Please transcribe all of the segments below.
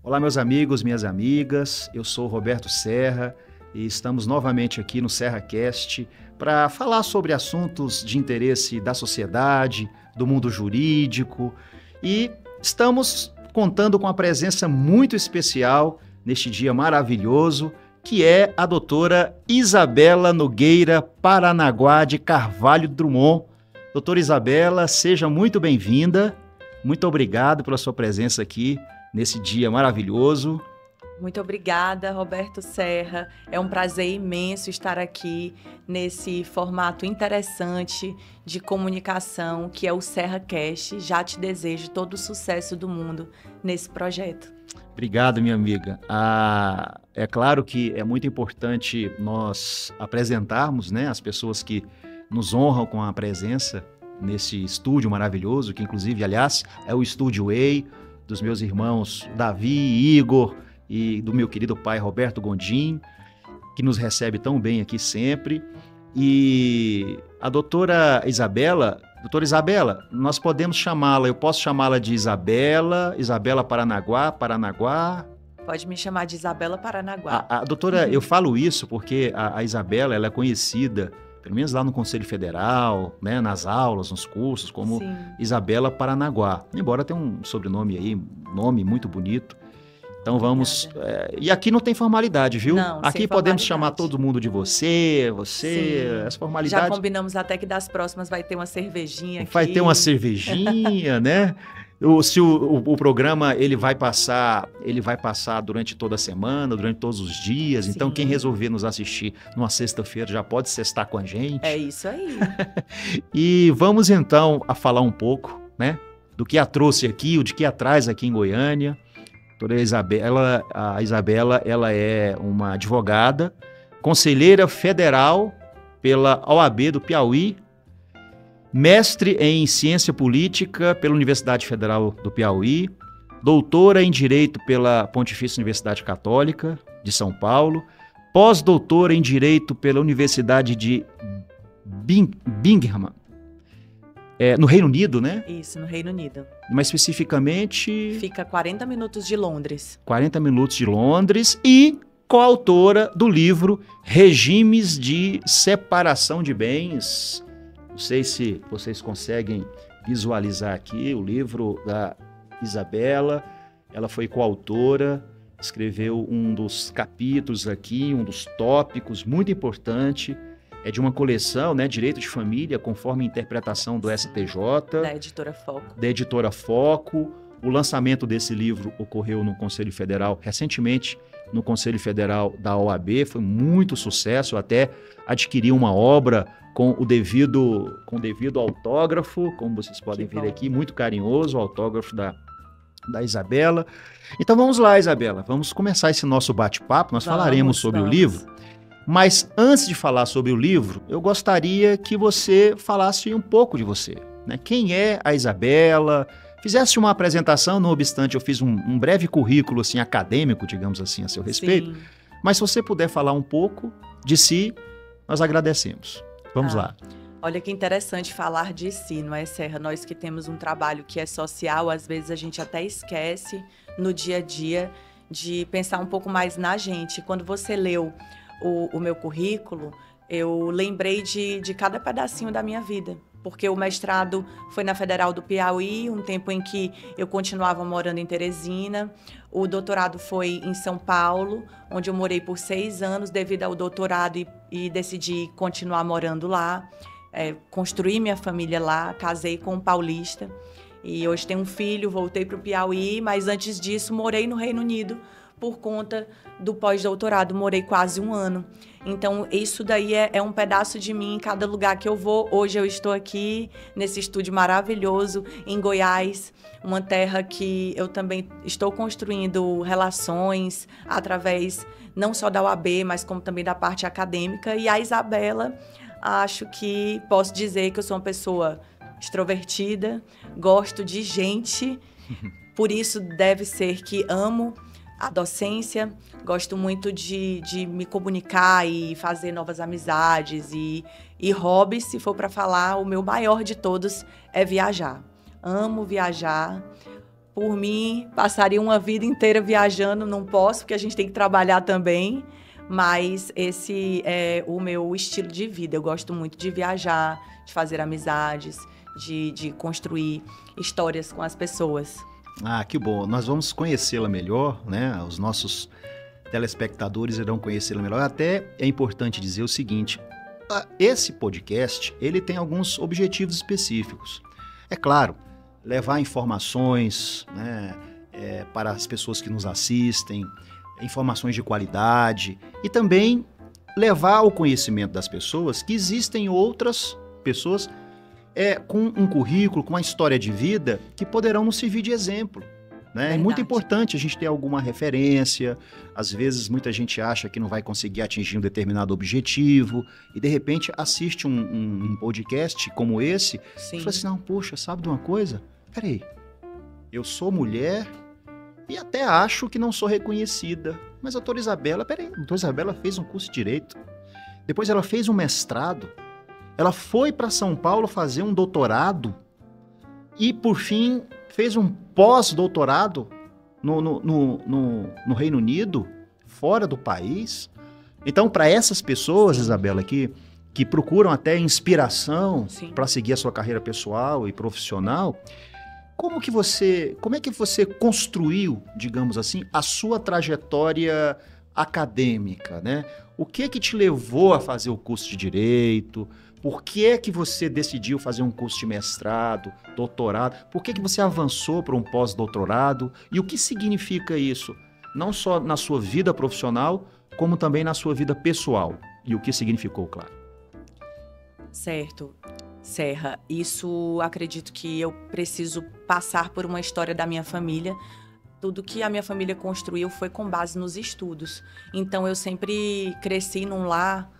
Olá, meus amigos, minhas amigas, eu sou Roberto Serra e estamos novamente aqui no SerraCast para falar sobre assuntos de interesse da sociedade, do mundo jurídico, e estamos contando com a presença muito especial neste dia maravilhoso, que é a doutora Isabela Nogueira Paranaguá de Carvalho Drummond. Doutora Isabela, seja muito bem-vinda, muito obrigado pela sua presença aqui nesse dia maravilhoso. Muito obrigada, Roberto Serra. É um prazer imenso estar aqui nesse formato interessante de comunicação que é o SerraCast. Já te desejo todo o sucesso do mundo nesse projeto. Obrigado, minha amiga. É claro que é muito importante nós apresentarmos, né, as pessoas que nos honram com a presença nesse estúdio maravilhoso, que inclusive, aliás, é o Estúdio Way, dos meus irmãos Davi, Igor e do meu querido pai Roberto Gondim, que nos recebe tão bem aqui sempre. E a doutora Isabela, nós podemos chamá-la, eu posso chamá-la de Isabela Paranaguá. Pode me chamar de Isabela Paranaguá. A doutora, eu falo isso porque a Isabela, ela é conhecida, pelo menos lá no Conselho Federal, né, nas aulas, nos cursos, como Sim. Isabela Paranaguá. Embora tenha um sobrenome aí, um nome muito bonito. Então vamos... e aqui não tem formalidade, viu? Não, aqui podemos chamar todo mundo de você, essa formalidade... Já combinamos até que das próximas vai ter uma cervejinha aqui. Vai ter uma cervejinha, né? Se o programa ele vai passar durante toda a semana, durante todos os dias. Sim. Então quem resolver nos assistir numa sexta-feira já pode sextar com a gente. É isso aí. E vamos então a falar um pouco, né, do que a trouxe aqui, de que a traz aqui em Goiânia. A Isabela, ela é uma advogada, conselheira federal pela OAB do Piauí, mestre em Ciência Política pela Universidade Federal do Piauí, doutora em Direito pela Pontifícia Universidade Católica de São Paulo, pós-doutora em Direito pela Universidade de Birmingham, no Reino Unido, né? Isso, no Reino Unido. Mais especificamente... Fica 40 minutos de Londres. 40 minutos de Londres e coautora do livro Regimes de Separação de Bens. Não sei se vocês conseguem visualizar aqui o livro da Isabela. Ela foi coautora, escreveu um dos capítulos aqui, um dos tópicos muito importante. É de uma coleção, né, Direito de Família, conforme a interpretação do STJ. Da Editora Foco. Da Editora Foco. O lançamento desse livro ocorreu no Conselho Federal, recentemente, no Conselho Federal da OAB. Foi muito sucesso, eu até adquiri uma obra com o devido autógrafo, como vocês podem ver aqui, muito carinhoso, o autógrafo da Isabela. Então vamos lá, Isabela, vamos começar esse nosso bate-papo, nós falaremos sobre o livro. Mas antes de falar sobre o livro, eu gostaria que você falasse um pouco de você, né? Quem é a Isabela? Fizesse uma apresentação, não obstante, eu fiz um breve currículo assim, acadêmico, digamos assim, a seu respeito. Sim. Mas se você puder falar um pouco de si, nós agradecemos. Vamos lá. Olha que interessante falar de si, não é, Serra? Nós que temos um trabalho que é social, às vezes a gente até esquece no dia a dia de pensar um pouco mais na gente. Quando você leu o meu currículo, eu lembrei de cada pedacinho da minha vida, porque o mestrado foi na Federal do Piauí, um tempo em que eu continuava morando em Teresina. O doutorado foi em São Paulo, onde eu morei por 6 anos devido ao doutorado e decidi continuar morando lá. Construí minha família lá, casei com um paulista e hoje tenho um filho, voltei para o Piauí, mas antes disso morei no Reino Unido por conta do pós-doutorado, morei quase 1 ano. Então, isso daí é um pedaço de mim em cada lugar que eu vou. Hoje eu estou aqui nesse estúdio maravilhoso em Goiás, uma terra que eu também estou construindo relações através não só da UAB, mas como também da parte acadêmica. E a Isabela, acho que posso dizer que eu sou uma pessoa extrovertida, gosto de gente, por isso deve ser que amo a docência, gosto muito de me comunicar e fazer novas amizades e hobbies, se for para falar, o meu maior de todos é viajar. Amo viajar, Por mim, passaria uma vida inteira viajando, não posso, porque a gente tem que trabalhar também. Mas esse é o meu estilo de vida. Eu gosto muito de viajar, de fazer amizades, de construir histórias com as pessoas. Ah, que bom. Nós vamos conhecê-la melhor, né? Os nossos telespectadores irão conhecê-la melhor. Até é importante dizer o seguinte, esse podcast, ele tem alguns objetivos específicos. É claro, levar informações, né, para as pessoas que nos assistem, informações de qualidade e também levar ao conhecimento das pessoas que existem outras pessoas com um currículo, com uma história de vida que poderão nos servir de exemplo. Né? É muito importante a gente ter alguma referência. Às vezes muita gente acha que não vai conseguir atingir um determinado objetivo e de repente assiste um podcast como esse. Sim. E fala assim, não, poxa, sabe de uma coisa? Peraí, eu sou mulher e até acho que não sou reconhecida. Mas a doutora Isabela, a doutora Isabela fez um curso de Direito. Depois ela fez um mestrado. Ela foi para São Paulo fazer um doutorado. E, por fim, fez um pós-doutorado no Reino Unido, fora do país. Então, para essas pessoas, Isabela, aqui, que procuram até inspiração para seguir a sua carreira pessoal e profissional... Como é que você construiu, digamos assim, a sua trajetória acadêmica, né? O que te levou a fazer o curso de Direito? Por que você decidiu fazer um curso de mestrado, doutorado? Por que você avançou para um pós-doutorado? E o que significa isso? Não só na sua vida profissional, como também na sua vida pessoal. E o que significou, claro. Certo. Serra, isso acredito que eu preciso passar por uma história da minha família. Tudo que a minha família construiu foi com base nos estudos. Então eu sempre cresci num lar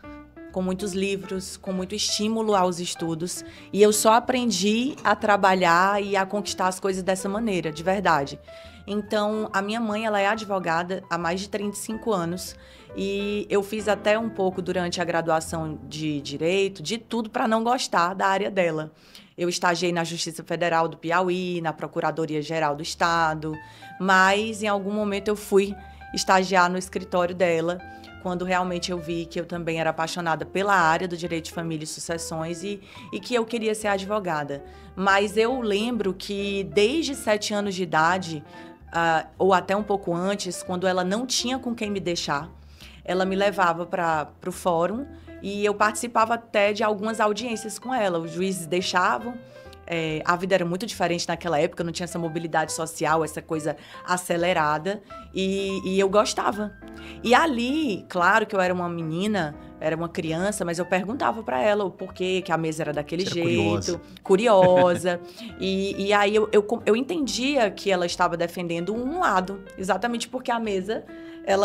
com muitos livros, com muito estímulo aos estudos. E eu só aprendi a trabalhar e a conquistar as coisas dessa maneira, de verdade. Então, a minha mãe, ela é advogada há mais de 35 anos. E eu fiz até um pouco durante a graduação de Direito, de tudo para não gostar da área dela. Eu estagiei na Justiça Federal do Piauí, na Procuradoria-Geral do Estado, mas em algum momento eu fui estagiar no escritório dela, quando realmente eu vi que eu também era apaixonada pela área do Direito de Família e Sucessões e que eu queria ser advogada. Mas eu lembro que desde 7 anos de idade, ou até um pouco antes, quando ela não tinha com quem me deixar, ela me levava para o fórum e eu participava até de algumas audiências com ela. Os juízes deixavam. A vida era muito diferente naquela época, não tinha essa mobilidade social, essa coisa acelerada, e eu gostava. E ali, claro que eu era uma menina, era uma criança, mas eu perguntava para ela o porquê que a mesa era daquele jeito, curiosa. E aí eu entendia que ela estava defendendo um lado, exatamente porque a mesa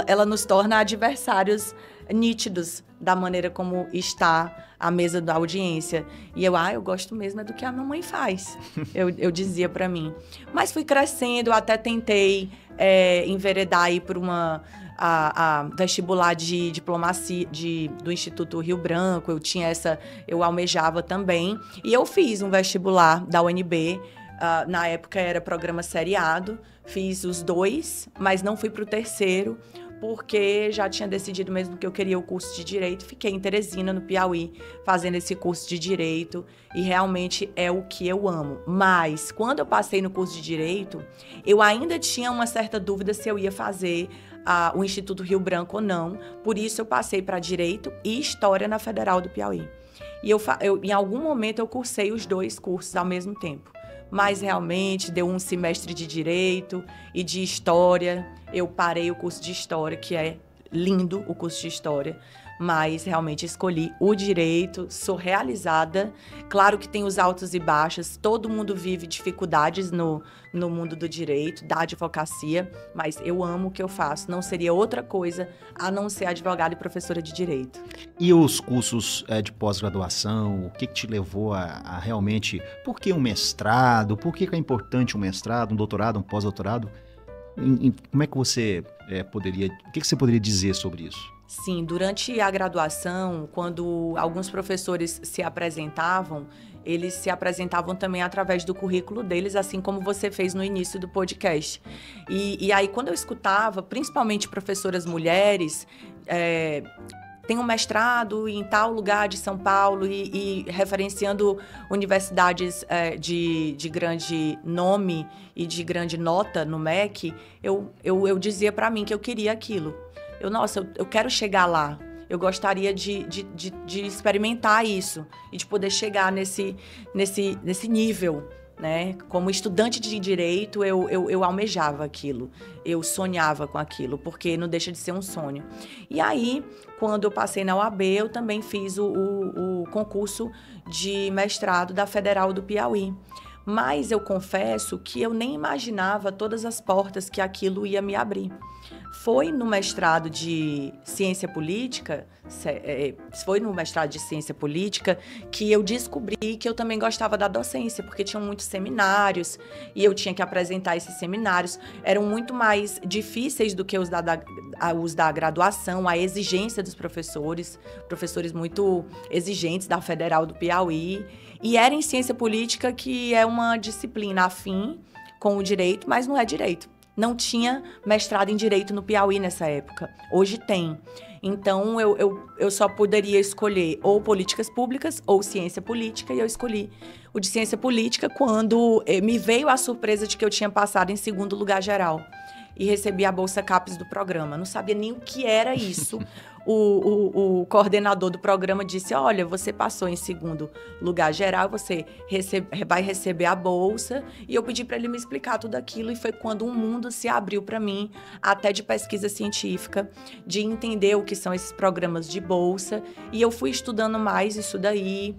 ela nos torna adversários nítidos da maneira como está a mesa da audiência. E eu gosto mesmo é do que a mamãe faz, eu dizia para mim. Mas fui crescendo, até tentei enveredar aí por a vestibular de diplomacia do Instituto Rio Branco. Eu almejava também. E eu fiz um vestibular da UNB, na época era programa seriado, fiz os 2, mas não fui para o terceiro, porque já tinha decidido mesmo que eu queria o curso de Direito. Fiquei em Teresina, no Piauí, fazendo esse curso de Direito, e realmente é o que eu amo. Mas, quando eu passei no curso de Direito, eu ainda tinha uma certa dúvida se eu ia fazer o Instituto Rio Branco ou não. Por isso, eu passei para Direito e História na Federal do Piauí. E em algum momento, eu cursei os 2 cursos ao mesmo tempo. Mas realmente deu um semestre de Direito e de História. Eu parei o curso de História, que é lindo o curso de História, mas realmente escolhi o Direito, sou realizada. Claro que tem os altos e baixos, todo mundo vive dificuldades no mundo do Direito, da advocacia, mas eu amo o que eu faço, não seria outra coisa a não ser advogada e professora de Direito. E os cursos de pós-graduação, o que te levou a realmente... Por que um mestrado? Por que é importante um mestrado, um doutorado, um pós-doutorado? Como é que você poderia... O que você poderia dizer sobre isso? Sim, durante a graduação, quando alguns professores se apresentavam, eles se apresentavam também através do currículo deles, assim como você fez no início do podcast. E aí, quando eu escutava, principalmente professoras mulheres, tem um mestrado em tal lugar de São Paulo e referenciando universidades de grande nome e de grande nota no MEC, eu dizia para mim que eu queria aquilo. Eu quero chegar lá. Eu gostaria de experimentar isso e de poder chegar nesse nível, né? Como estudante de direito, eu almejava aquilo, eu sonhava com aquilo, porque não deixa de ser um sonho. E aí, quando eu passei na UAB, eu também fiz o concurso de mestrado da Federal do Piauí. Mas eu confesso que eu nem imaginava todas as portas que aquilo ia me abrir. Foi no mestrado de Ciência Política, que eu descobri que eu também gostava da docência, porque tinham muitos seminários e eu tinha que apresentar esses seminários. Eram muito mais difíceis do que os da graduação, a exigência dos professores muito exigentes da Federal do Piauí. E era em Ciência Política, que é uma disciplina afim com o direito, mas não é direito. Não tinha mestrado em Direito no Piauí nessa época. Hoje tem. Então, eu só poderia escolher ou Políticas Públicas ou Ciência Política, e eu escolhi o de Ciência Política quando me veio a surpresa de que eu tinha passado em segundo lugar geral e recebi a Bolsa CAPES do programa. Não sabia nem o que era isso. O coordenador do programa disse, olha, você passou em segundo lugar geral, você vai receber a bolsa. E eu pedi para ele me explicar tudo aquilo, e foi quando um mundo se abriu para mim, até de pesquisa científica, de entender o que são esses programas de bolsa. E eu fui estudando mais isso daí,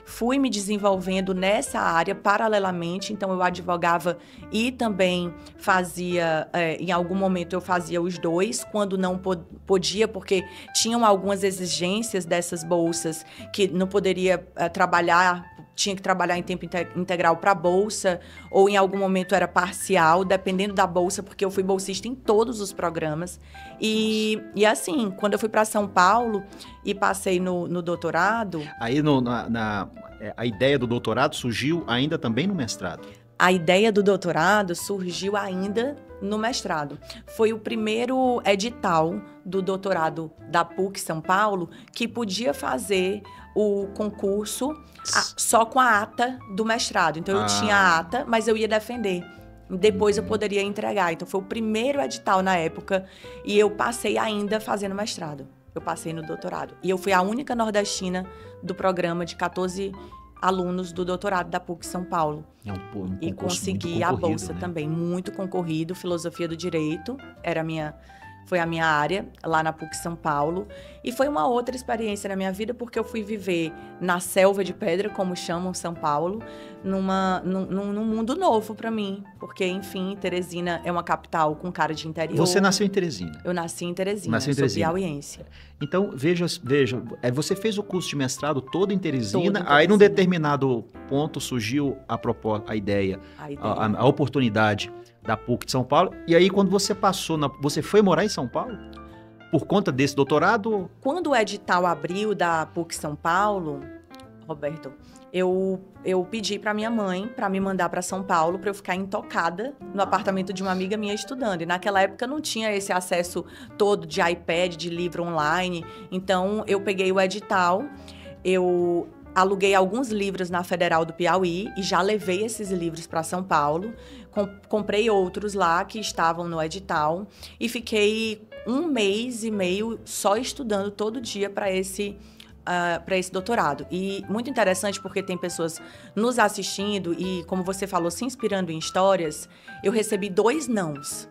fui me desenvolvendo nessa área paralelamente, então eu advogava e também fazia, em algum momento eu fazia os dois, quando não podia, porque tinham algumas exigências dessas bolsas que não poderia trabalhar, tinha que trabalhar em tempo integral para a bolsa, ou em algum momento era parcial, dependendo da bolsa, porque eu fui bolsista em todos os programas. E assim, quando eu fui para São Paulo e passei no doutorado... Aí a ideia do doutorado surgiu ainda também no mestrado? A ideia do doutorado surgiu ainda no mestrado. Foi o primeiro edital do doutorado da PUC São Paulo que podia fazer o concurso só com a ata do mestrado. Então, eu tinha a ata, mas eu ia defender. Depois eu poderia entregar. Então, foi o primeiro edital na época e eu passei ainda fazendo mestrado. Eu passei no doutorado. E eu fui a única nordestina do programa de 14 alunos do doutorado da PUC São Paulo. E consegui a bolsa, né? Também, muito concorrido. Filosofia do Direito foi a minha área lá na PUC São Paulo. E foi uma outra experiência na minha vida, porque eu fui viver na selva de pedra, como chamam São Paulo, num mundo novo para mim. Porque, enfim, Teresina é uma capital com cara de interior. Você nasceu em Teresina? Eu nasci em Teresina, sou piauiense. Então, veja, você fez o curso de mestrado todo em Teresina, aí num determinado ponto surgiu a ideia, a oportunidade da PUC de São Paulo. E aí, quando você passou, você foi morar em São Paulo? Por conta desse doutorado? Quando o edital abriu da PUC São Paulo, Roberto, eu pedi para minha mãe para me mandar para São Paulo para eu ficar intocada no apartamento de uma amiga minha estudando. E naquela época não tinha esse acesso todo de iPad, de livro online. Então, eu peguei o edital, eu aluguei alguns livros na Federal do Piauí e já levei esses livros para São Paulo. Comprei outros lá que estavam no edital e fiquei 1 mês e meio só estudando todo dia para esse doutorado. E muito interessante porque tem pessoas nos assistindo e, como você falou, se inspirando em histórias. Eu recebi 2 nãos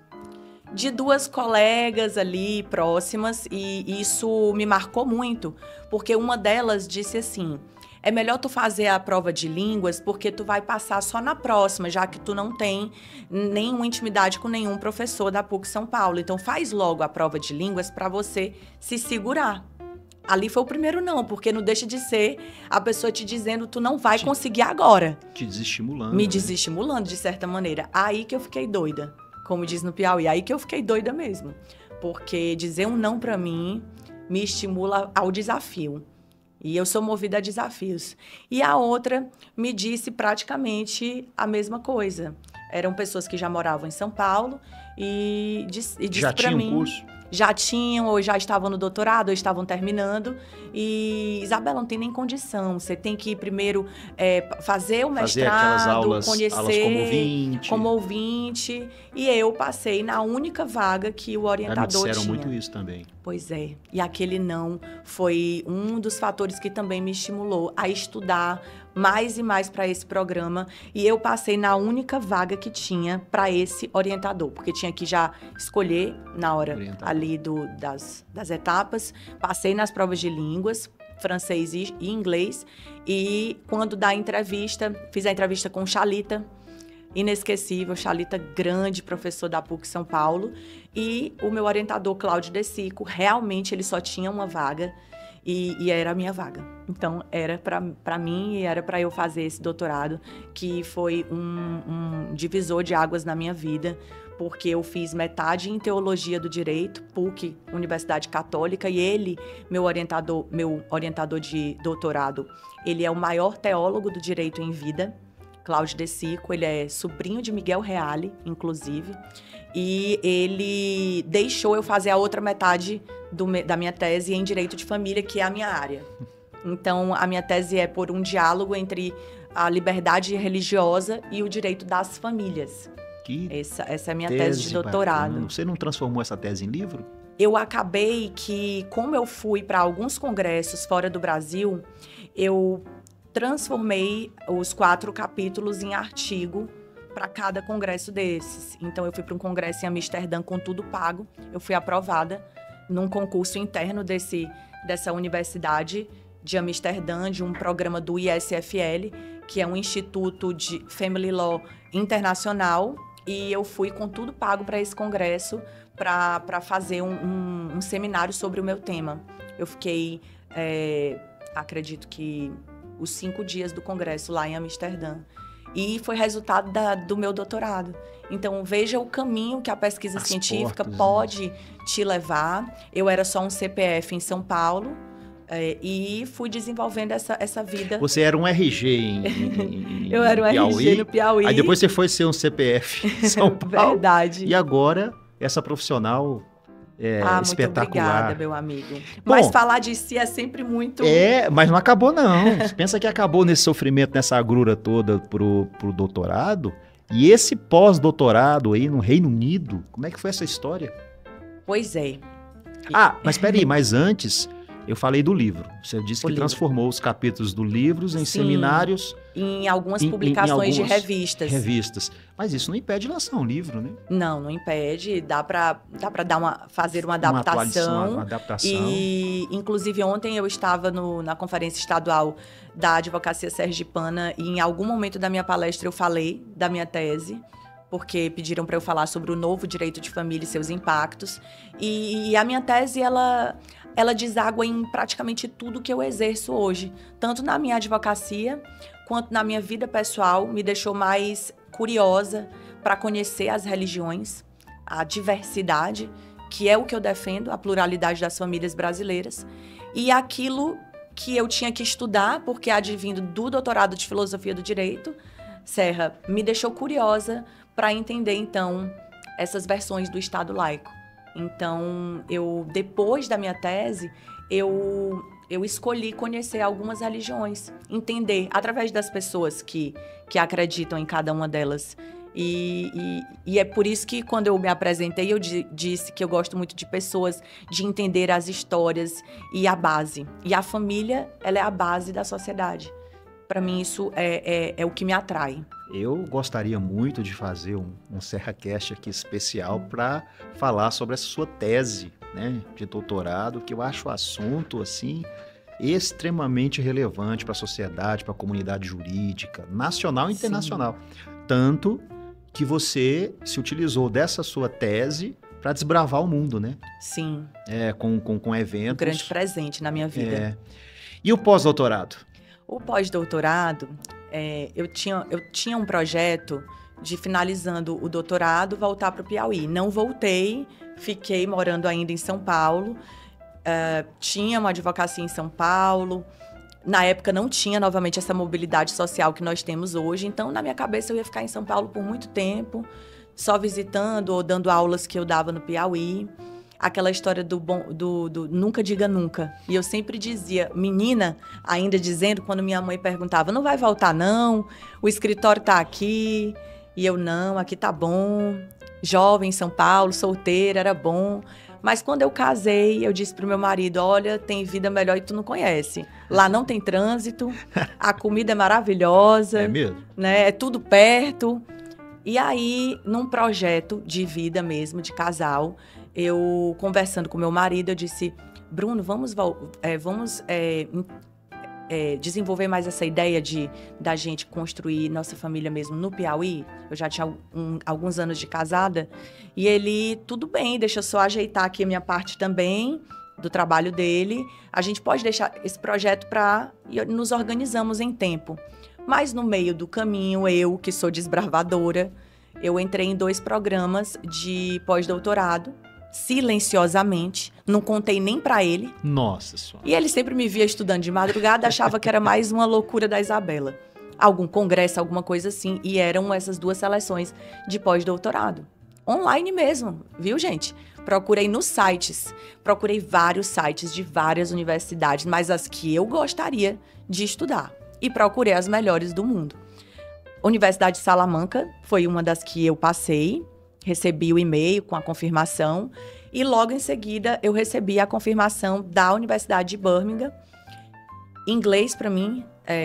de 2 colegas ali próximas e isso me marcou muito, porque uma delas disse assim: é melhor tu fazer a prova de línguas porque tu vai passar só na próxima, já que tu não tem nenhuma intimidade com nenhum professor da PUC São Paulo. Então, faz logo a prova de línguas para você se segurar. Ali foi o primeiro não, porque não deixa de ser a pessoa te dizendo tu não vai conseguir agora. Te desestimulando. Me desestimulando, de certa maneira. Aí que eu fiquei doida, como diz no Piauí. Aí que eu fiquei doida mesmo. Porque dizer um não para mim me estimula ao desafio. E eu sou movida a desafios. E a outra me disse praticamente a mesma coisa. Eram pessoas que já moravam em São Paulo e disse para mim... curso? Já tinham, ou já estavam no doutorado, ou estavam terminando. E, Isabela, não tem nem condição. Você tem que primeiro fazer o mestrado, aquelas aulas conhecer como ouvinte. E eu passei na única vaga que o orientador tinha. Me disseram muito isso também. Pois é. E aquele não foi um dos fatores que também me estimulou a estudar mais e mais para esse programa. E eu passei na única vaga que tinha para esse orientador, porque tinha que já escolher na hora ali das etapas. Passei nas provas de línguas, francês e inglês. E quando da entrevista, fiz a entrevista com o Chalita, inesquecível, Chalita, grande professor da PUC São Paulo. E o meu orientador, Cláudio De Sico, realmente ele só tinha uma vaga. E era a minha vaga. Então, era para mim e era para eu fazer esse doutorado, que foi um divisor de águas na minha vida, porque eu fiz metade em Teologia do Direito, PUC, Universidade Católica, e ele, meu orientador de doutorado, ele é o maior teólogo do direito em vida, Cláudio De Sico, ele é sobrinho de Miguel Reale, inclusive, e ele deixou eu fazer a outra metade da minha tese em Direito de Família, que é a minha área. Então, a minha tese é por um diálogo entre a liberdade religiosa e o direito das famílias. Essa é a minha tese de doutorado. Bacana. Você não transformou essa tese em livro? Eu acabei que, como eu fui para alguns congressos fora do Brasil, eu transformei os 4 capítulos em artigo para cada congresso desses. Então, eu fui para um congresso em Amsterdã com tudo pago. Eu fui aprovada num concurso interno dessa universidade de Amsterdã, de um programa do ISFL, que é um instituto de Family Law internacional. E eu fui com tudo pago para esse congresso para fazer um seminário sobre o meu tema. Eu fiquei, acredito que, os 5 dias do congresso lá em Amsterdã. E foi resultado do meu doutorado. Então, veja o caminho que a pesquisa científica pode te levar. Eu era só um CPF em São Paulo e fui desenvolvendo essa vida. Você era um RG em Eu era um Piauí, RG no Piauí. Aí depois você foi ser um CPF em São Paulo. Verdade. E agora, essa profissional espetacular. Muito obrigada, meu amigo. Mas falar de si é sempre muito... Mas não acabou, não. Você pensa que acabou nesse sofrimento, nessa agrura toda pro doutorado? E esse pós-doutorado aí no Reino Unido, como é que foi essa história? Pois é. Mas peraí, mas antes... Eu falei do livro. Você disse que transformou os capítulos do livro em seminários. Em algumas publicações de revistas. Mas isso não impede lançar um livro, né? Não impede. Dá para fazer uma adaptação. Uma adaptação. E, inclusive, ontem eu estava na Conferência Estadual da Advocacia Sergipana e em algum momento da minha palestra eu falei da minha tese, porque pediram para eu falar sobre o novo direito de família e seus impactos. E a minha tese, ela deságua em praticamente tudo que eu exerço hoje. Tanto na minha advocacia, quanto na minha vida pessoal, me deixou mais curiosa para conhecer as religiões, a diversidade, que é o que eu defendo, a pluralidade das famílias brasileiras. E aquilo que eu tinha que estudar, porque advindo do doutorado de Filosofia do Direito, Serra, me deixou curiosa para entender, então, essas versões do Estado laico. Então, depois da minha tese, eu escolhi conhecer algumas religiões, entender através das pessoas que acreditam em cada uma delas. E é por isso que, quando eu me apresentei, eu disse que eu gosto muito de pessoas, de entender as histórias e a base. E a família, ela é a base da sociedade. Para mim, isso é o que me atrai. Eu gostaria muito de fazer um SerraCast aqui especial para falar sobre essa sua tese, né, de doutorado, que eu acho o assunto, assim, extremamente relevante para a sociedade, para a comunidade jurídica, nacional e internacional. Sim. Tanto que você se utilizou dessa sua tese para desbravar o mundo, né? Sim. Com eventos. Um grande presente na minha vida. E o pós-doutorado? O pós-doutorado, eu tinha um projeto de, finalizando o doutorado, voltar para o Piauí. Não voltei, fiquei morando ainda em São Paulo. tinha uma advocacia em São Paulo. Na época não tinha novamente essa mobilidade social que nós temos hoje. Então, na minha cabeça, eu ia ficar em São Paulo por muito tempo, só visitando ou dando aulas que eu dava no Piauí. Aquela história do nunca diga nunca. E eu sempre dizia, menina, ainda dizendo, quando minha mãe perguntava, não vai voltar não? O escritório tá aqui. E eu, não, aqui tá bom. Jovem em São Paulo, solteira, era bom. Mas quando eu casei, eu disse pro meu marido, olha, tem vida melhor e tu não conhece. Lá não tem trânsito, a comida é maravilhosa. É mesmo? Né? É tudo perto. E aí, num projeto de vida mesmo, de casal, eu conversando com meu marido, eu disse, Bruno, vamos desenvolver mais essa ideia da gente construir nossa família mesmo no Piauí. Eu já tinha alguns anos de casada. E ele, tudo bem, deixa eu só ajeitar aqui a minha parte também, do trabalho dele. A gente pode deixar esse projeto e nos organizamos em tempo. Mas no meio do caminho, eu, que sou desbravadora, eu entrei em 2 programas de pós-doutorado, silenciosamente, não contei nem pra ele. Nossa Senhora. E ele sempre me via estudando de madrugada, achava que era mais uma loucura da Isabela. Algum congresso, alguma coisa assim, e eram essas 2 seleções de pós-doutorado. Online mesmo, viu, gente? Procurei nos sites, procurei vários sites de várias universidades, mas as que eu gostaria de estudar. E procurei as melhores do mundo. Universidade de Salamanca foi uma das que eu passei, recebi o e-mail com a confirmação e logo em seguida eu recebi a confirmação da Universidade de Birmingham. Inglês, para mim,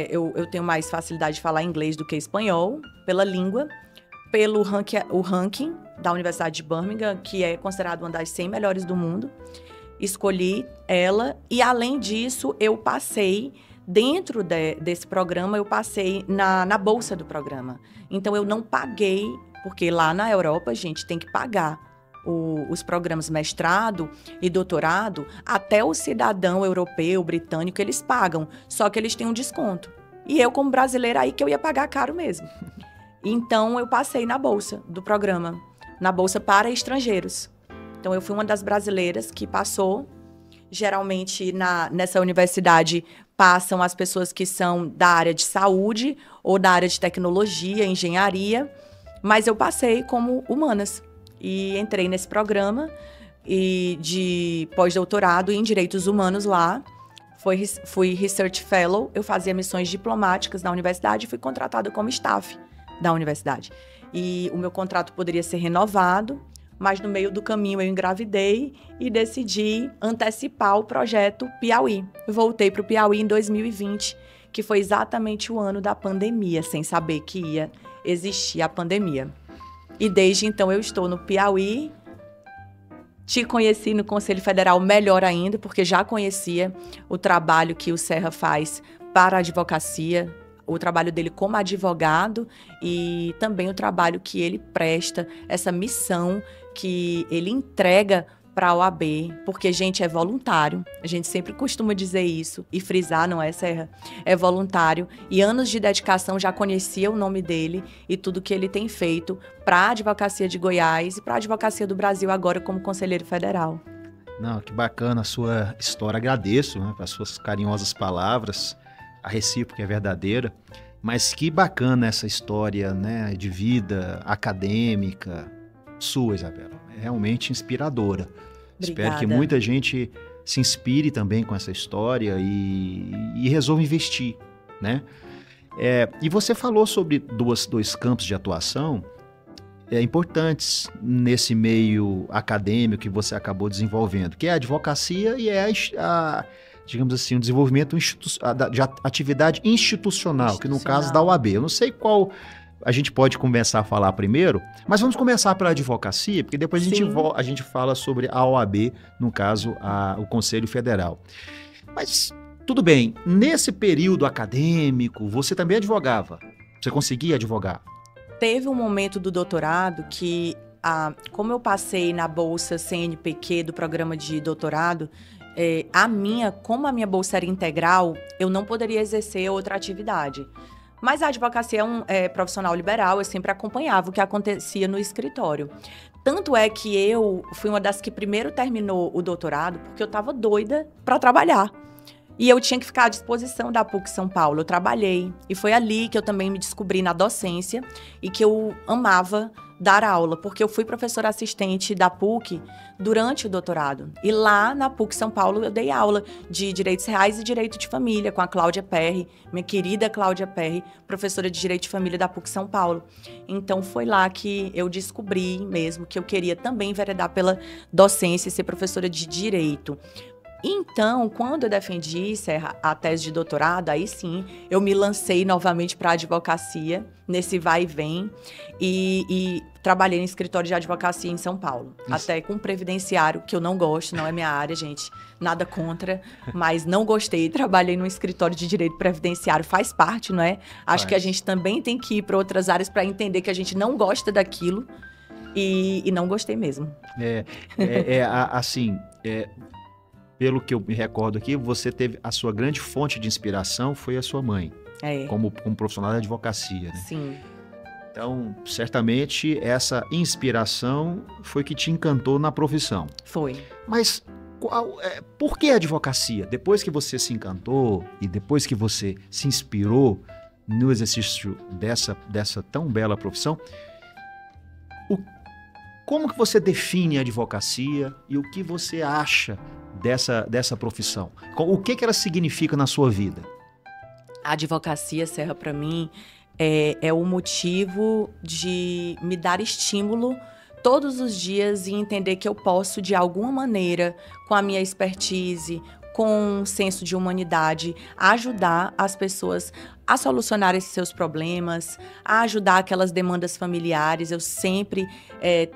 eu tenho mais facilidade de falar inglês do que espanhol, pela língua, pelo ranking da Universidade de Birmingham, que é considerada uma das 100 melhores do mundo. Escolhi ela e, além disso, eu passei... Dentro desse programa, eu passei na bolsa do programa. Então, eu não paguei, porque lá na Europa, a gente tem que pagar os programas mestrado e doutorado, até o cidadão europeu, britânico, eles pagam. Só que eles têm um desconto. E eu, como brasileira, aí que eu ia pagar caro mesmo. Então, eu passei na bolsa do programa, na bolsa para estrangeiros. Então, eu fui uma das brasileiras que passou. Geralmente, nessa universidade, passam as pessoas que são da área de saúde ou da área de tecnologia, engenharia, mas eu passei como humanas e entrei nesse programa de pós-doutorado em direitos humanos lá. Fui Research Fellow, eu fazia missões diplomáticas na universidade e fui contratada como staff da universidade. E o meu contrato poderia ser renovado, mas no meio do caminho eu engravidei e decidi antecipar o projeto Piauí. Eu voltei para o Piauí em 2020, que foi exatamente o ano da pandemia, sem saber que ia existir a pandemia. E desde então eu estou no Piauí. Te conheci no Conselho Federal melhor ainda, porque já conhecia o trabalho que o Serra faz para a advocacia, o trabalho dele como advogado e também o trabalho que ele presta, essa missão que ele entrega para a OAB, porque, gente, é voluntário. A gente sempre costuma dizer isso e frisar, não é, Serra? É voluntário. E anos de dedicação, já conhecia o nome dele e tudo que ele tem feito para a advocacia de Goiás e para a advocacia do Brasil agora como conselheiro federal. Não, que bacana a sua história. Agradeço, né, pelas suas carinhosas palavras. A recíproca é verdadeira. Mas que bacana essa história, né, de vida acadêmica sua, Isabela. É realmente inspiradora. Obrigada. Espero que muita gente se inspire também com essa história e resolva investir, né? E você falou sobre dois campos de atuação importantes nesse meio acadêmico que você acabou desenvolvendo, que é a advocacia e digamos assim, o desenvolvimento de atividade institucional, que no caso da OAB. Eu não sei qual a gente pode começar a falar primeiro, mas vamos começar pela advocacia, porque depois a gente fala sobre a OAB, no caso, o Conselho Federal. Mas, tudo bem, nesse período acadêmico, você também advogava? Você conseguia advogar? Teve um momento do doutorado que, como eu passei na bolsa CNPq do programa de doutorado, como a minha bolsa era integral, eu não poderia exercer outra atividade. Mas a advocacia é profissional liberal, eu sempre acompanhava o que acontecia no escritório. Tanto é que eu fui uma das que primeiro terminou o doutorado, porque eu estava doida para trabalhar. E eu tinha que ficar à disposição da PUC São Paulo. Eu trabalhei. E foi ali que eu também me descobri na docência e que eu amava dar aula, porque eu fui professora assistente da PUC durante o doutorado. E lá na PUC São Paulo eu dei aula de Direitos Reais e Direito de Família com a Cláudia Perry, minha querida Cláudia Perry, professora de Direito de Família da PUC São Paulo. Então foi lá que eu descobri mesmo que eu queria também enveredar pela docência e ser professora de Direito. Então, quando eu defendi, Serra, a tese de doutorado, aí sim, eu me lancei novamente para a advocacia, nesse vai e vem, e trabalhei em escritório de advocacia em São Paulo. Isso. Até com previdenciário, que eu não gosto, não é minha área, gente, nada contra, mas não gostei. Trabalhei no escritório de direito previdenciário, faz parte, não é? Acho que a gente também tem que ir para outras áreas para entender que a gente não gosta daquilo, e não gostei mesmo. Pelo que eu me recordo aqui, você teve a sua grande fonte de inspiração foi a sua mãe, como profissional da advocacia, né? Sim. Então, certamente, essa inspiração foi que te encantou na profissão. Foi. Mas por que a advocacia? Depois que você se encantou e depois que você se inspirou no exercício dessa tão bela profissão, como que você define a advocacia e o que você acha dessa profissão? O que ela significa na sua vida? A advocacia, Serra, para mim, é o motivo de me dar estímulo todos os dias e entender que eu posso, de alguma maneira, com a minha expertise, com um senso de humanidade, ajudar as pessoas a solucionar esses seus problemas, a ajudar aquelas demandas familiares. Eu sempre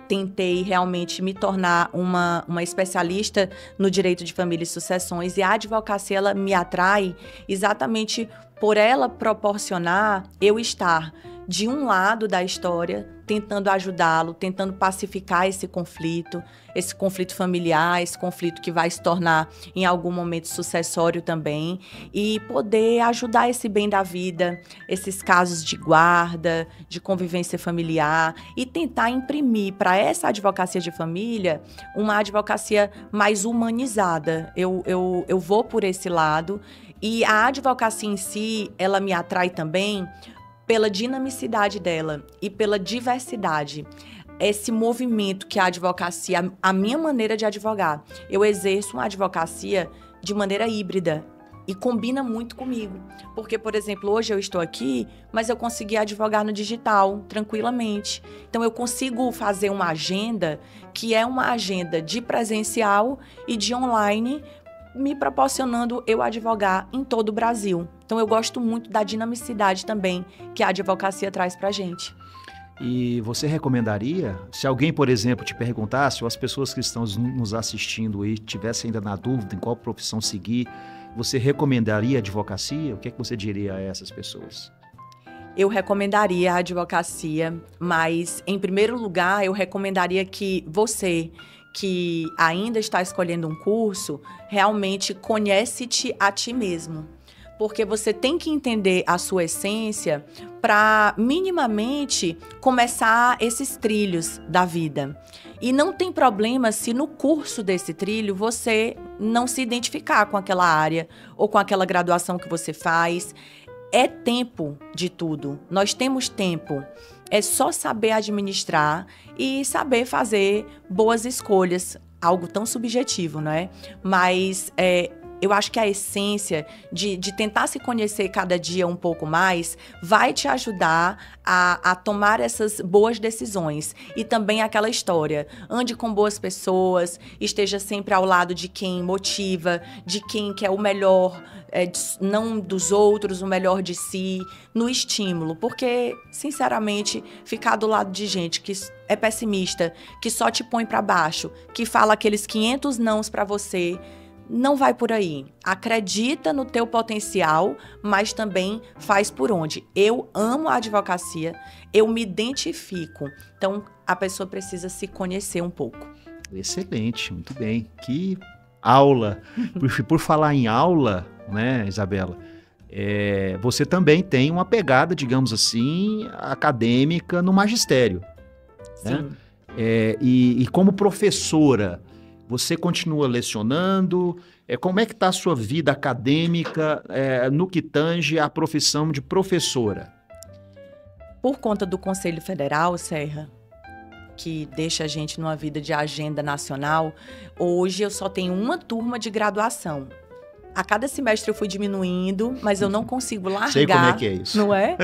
tentei realmente me tornar uma especialista no direito de família e sucessões, e a advocacia ela me atrai exatamente por ela proporcionar eu estar de um lado da história, tentando ajudá-lo, tentando pacificar esse conflito familiar, esse conflito que vai se tornar em algum momento sucessório também, e poder ajudar esse bem da vida, esses casos de guarda, de convivência familiar, e tentar imprimir para essa advocacia de família uma advocacia mais humanizada. Eu vou por esse lado, e a advocacia em si, ela me atrai também pela dinamicidade dela e pela diversidade. Esse movimento que a advocacia, a minha maneira de advogar, eu exerço uma advocacia de maneira híbrida e combina muito comigo. Porque, por exemplo, hoje eu estou aqui, mas eu consegui advogar no digital, tranquilamente. Então, eu consigo fazer uma agenda que é uma agenda de presencial e de online, me proporcionando eu advogar em todo o Brasil. Então, eu gosto muito da dinamicidade também que a advocacia traz pra gente. E você recomendaria, se alguém, por exemplo, te perguntasse, ou as pessoas que estão nos assistindo aí tivessem ainda na dúvida em qual profissão seguir, você recomendaria a advocacia? O que é que você diria a essas pessoas? Eu recomendaria a advocacia, mas, em primeiro lugar, eu recomendaria que você, que ainda está escolhendo um curso, realmente conhece-te a ti mesmo. Porque você tem que entender a sua essência para, minimamente, começar esses trilhos da vida. E não tem problema se no curso desse trilho você não se identificar com aquela área ou com aquela graduação que você faz. É tempo de tudo. Nós temos tempo. É só saber administrar e saber fazer boas escolhas. Algo tão subjetivo, não é? Mas eu acho que a essência de tentar se conhecer cada dia um pouco mais vai te ajudar a tomar essas boas decisões. E também aquela história, ande com boas pessoas, esteja sempre ao lado de quem motiva, de quem quer o melhor, não dos outros, o melhor de si, no estímulo. Porque, sinceramente, ficar do lado de gente que é pessimista, que só te põe para baixo, que fala aqueles 500 nãos para você, não vai por aí. Acredita no teu potencial, mas também faz por onde. Eu amo a advocacia, eu me identifico. Então, a pessoa precisa se conhecer um pouco. Excelente, muito bem. Que aula. Por falar em aula, né, Isabela, você também tem uma pegada, digamos assim, acadêmica no magistério. Sim. Né? E como professora, você continua lecionando? Como é que está a sua vida acadêmica no que tange à profissão de professora? Por conta do Conselho Federal, Serra, que deixa a gente numa vida de agenda nacional, hoje eu só tenho uma turma de graduação. A cada semestre eu fui diminuindo, mas eu não consigo largar. Sei como é que é isso. Não é?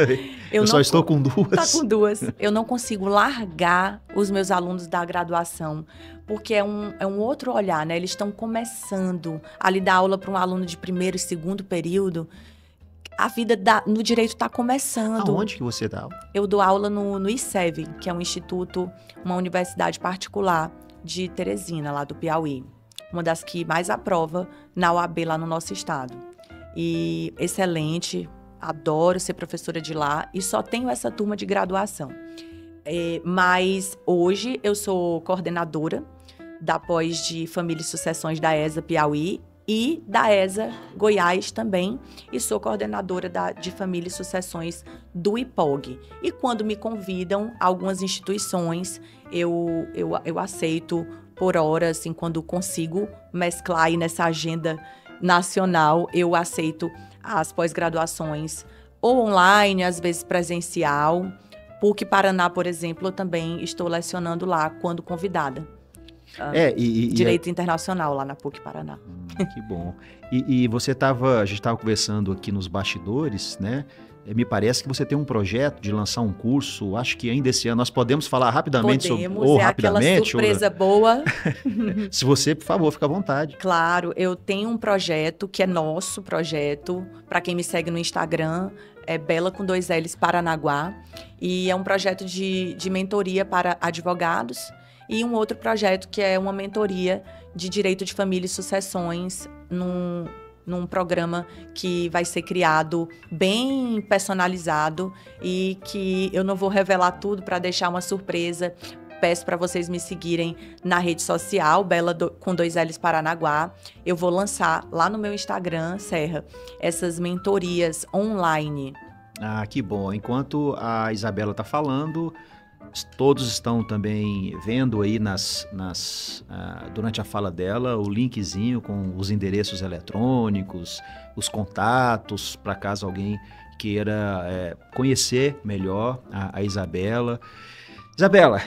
Eu só estou com duas. Tá com duas. Eu não consigo largar os meus alunos da graduação, porque é um outro olhar, né? Eles estão começando a dar aula para um aluno de primeiro e segundo período. A vida no direito está começando. Aonde que você dá aula? Eu dou aula no ICEV, que é um instituto, uma universidade particular de Teresina, lá do Piauí. Uma das que mais aprova na OAB lá no nosso estado. E excelente, adoro ser professora de lá e só tenho essa turma de graduação. Mas hoje eu sou coordenadora da pós de Família e Sucessões da ESA Piauí e da ESA Goiás também, e sou coordenadora de Família e Sucessões do IPOG. E quando me convidam a algumas instituições, eu aceito por hora, assim, quando consigo mesclar aí nessa agenda nacional, eu aceito as pós-graduações ou online, às vezes presencial. PUC Paraná, por exemplo, eu também estou lecionando lá quando convidada. Direito Internacional lá na PUC Paraná. Que bom. E a gente estava conversando aqui nos bastidores, né? Me parece que você tem um projeto de lançar um curso, acho que ainda esse ano. Nós podemos falar rapidamente sobre... Aquela surpresa boa. Se você, por favor, fica à vontade. Claro, eu tenho um projeto que é nosso projeto. Para quem me segue no Instagram, é Bela com 2 L's Paranaguá. E é um projeto de mentoria para advogados. E um outro projeto que é uma mentoria de direito de família e sucessões num programa que vai ser criado bem personalizado e que eu não vou revelar tudo para deixar uma surpresa. Peço para vocês me seguirem na rede social, Bela com 2 L's Paranaguá. Eu vou lançar lá no meu Instagram, Serra, essas mentorias online. Ah, que bom. Enquanto a Isabela está falando, todos estão também vendo aí durante a fala dela o linkzinho com os endereços eletrônicos, os contatos, para caso alguém queira conhecer melhor a Isabela. Isabela,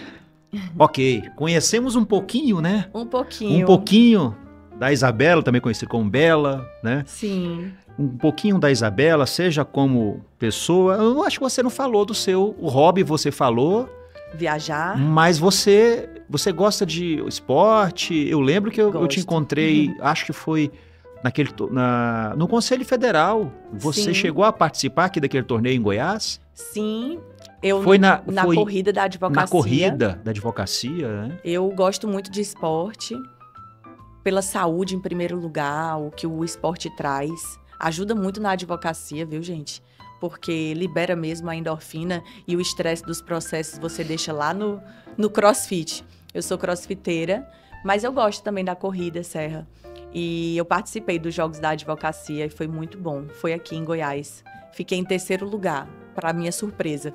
ok, conhecemos um pouquinho, né? Um pouquinho. Um pouquinho da Isabela, também conhecida como Bela, né? Sim. Um pouquinho da Isabela, seja como pessoa. Eu acho que você não falou do seu hobby, você falou... Viajar. Mas você gosta de esporte? Eu lembro que eu te encontrei, acho que foi no Conselho Federal. Você Sim. chegou a participar aqui daquele torneio em Goiás? Sim, eu foi na corrida da advocacia. Na corrida da advocacia, né? Eu gosto muito de esporte, pela saúde em primeiro lugar, o que o esporte traz. Ajuda muito na advocacia, viu, gente? Porque libera mesmo a endorfina e o estresse dos processos você deixa lá no crossfit. Eu sou crossfiteira, mas eu gosto também da corrida, Serra. E eu participei dos Jogos da Advocacia e foi muito bom. Foi aqui em Goiás. Fiquei em 3º lugar, para minha surpresa.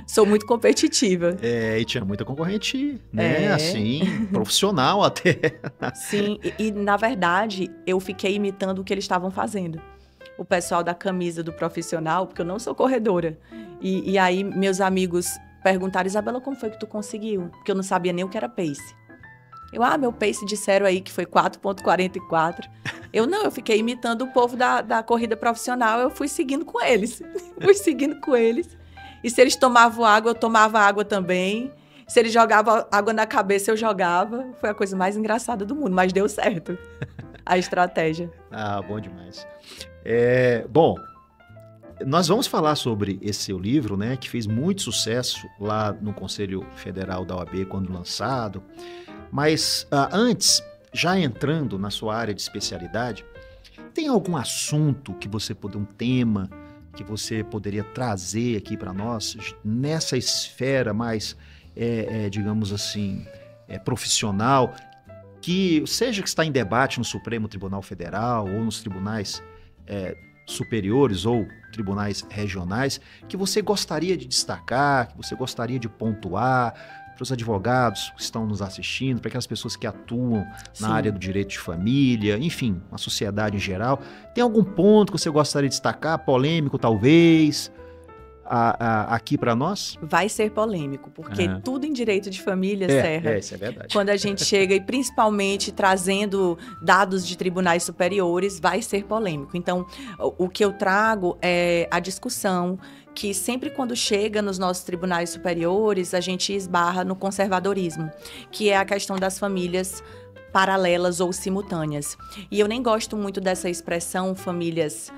Sou muito competitiva. E tinha muita concorrente, né? Assim, profissional até. Sim, e na verdade, eu fiquei imitando o que eles estavam fazendo. O pessoal da camisa do profissional, porque eu não sou corredora. E aí, meus amigos perguntaram, Isabela, como foi que tu conseguiu? Porque eu não sabia nem o que era pace. Meu pace disseram aí que foi 4,44. Eu fiquei imitando o povo da corrida profissional, eu fui seguindo com eles. E se eles tomavam água, eu tomava água também. Se eles jogavam água na cabeça, eu jogava. Foi a coisa mais engraçada do mundo, mas deu certo a estratégia. Ah, bom demais. Bom, nós vamos falar sobre esse seu livro, né, que fez muito sucesso lá no Conselho Federal da OAB quando lançado. Mas antes, já entrando na sua área de especialidade, tem algum assunto um tema que você poderia trazer aqui para nós nessa esfera mais, digamos assim, profissional, que está em debate no Supremo Tribunal Federal ou nos tribunais superiores ou tribunais regionais, que você gostaria de destacar, que você gostaria de pontuar, para os advogados que estão nos assistindo, para aquelas pessoas que atuam Sim. na área do direito de família, enfim, a sociedade em geral. Tem algum ponto que você gostaria de destacar, polêmico talvez, aqui para nós? Vai ser polêmico, porque tudo em direito de família, Serra. Isso é verdade. Quando a gente chega, e principalmente trazendo dados de tribunais superiores, vai ser polêmico. Então, o que eu trago é a discussão que sempre quando chega nos nossos tribunais superiores, a gente esbarra no conservadorismo, que é a questão das famílias paralelas ou simultâneas. E eu nem gosto muito dessa expressão famílias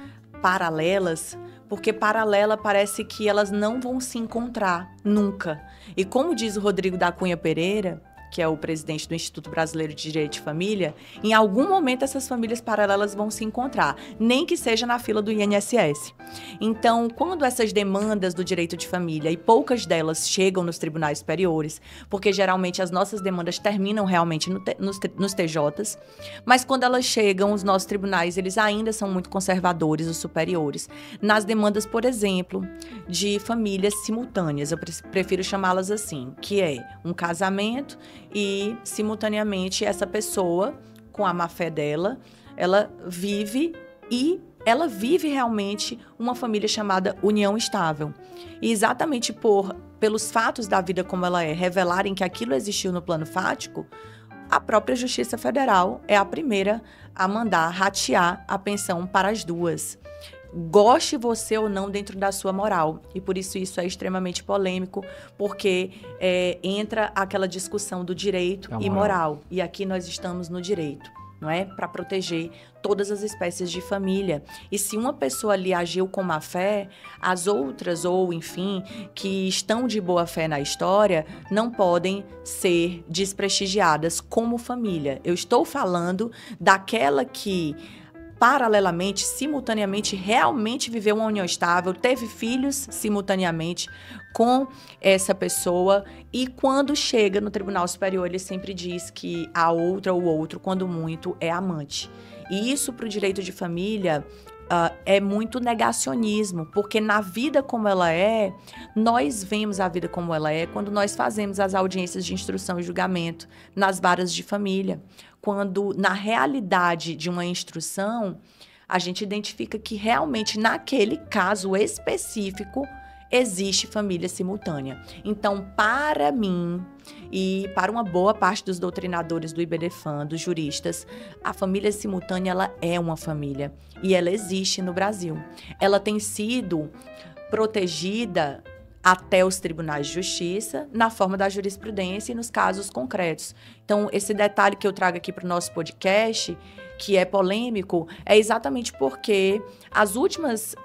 paralelas, porque paralela parece que elas não vão se encontrar nunca. E como diz o Rodrigo da Cunha Pereira, que é o presidente do Instituto Brasileiro de Direito de Família, em algum momento essas famílias paralelas vão se encontrar, nem que seja na fila do INSS. Então, quando essas demandas do direito de família, e poucas delas chegam nos tribunais superiores, porque geralmente as nossas demandas terminam realmente nos TJs, mas quando elas chegam, os nossos tribunais, eles ainda são muito conservadores, os superiores, nas demandas, por exemplo, de famílias simultâneas, eu prefiro chamá-las assim, que é um casamento e, simultaneamente, essa pessoa, com a má-fé dela, ela vive realmente uma família chamada união estável. E exatamente pelos fatos da vida como ela é, revelarem que aquilo existiu no plano fático, a própria Justiça Federal é a primeira a mandar ratear a pensão para as duas. Goste você ou não dentro da sua moral. E por isso é extremamente polêmico, porque entra aquela discussão do direito e moral. E aqui nós estamos no direito, não é? Para proteger todas as espécies de família. E se uma pessoa ali agiu com má fé, as outras, ou enfim, que estão de boa fé na história, não podem ser desprestigiadas como família. Eu estou falando daquela que paralelamente, simultaneamente, realmente viveu uma união estável, teve filhos simultaneamente com essa pessoa, e quando chega no Tribunal Superior, ele sempre diz que a outra ou outro, quando muito, é amante. E isso, para o direito de família, é muito negacionismo, porque na vida como ela é, nós vemos a vida como ela é quando nós fazemos as audiências de instrução e julgamento nas varas de família. Quando, na realidade de uma instrução, a gente identifica que realmente, naquele caso específico, existe família simultânea. Então, para mim e para uma boa parte dos doutrinadores do IBDFAM, dos juristas, a família simultânea, ela é uma família e ela existe no Brasil. Ela tem sido protegida até os tribunais de justiça, na forma da jurisprudência e nos casos concretos. Então, esse detalhe que eu trago aqui para o nosso podcast, que é polêmico, é exatamente porque as últimas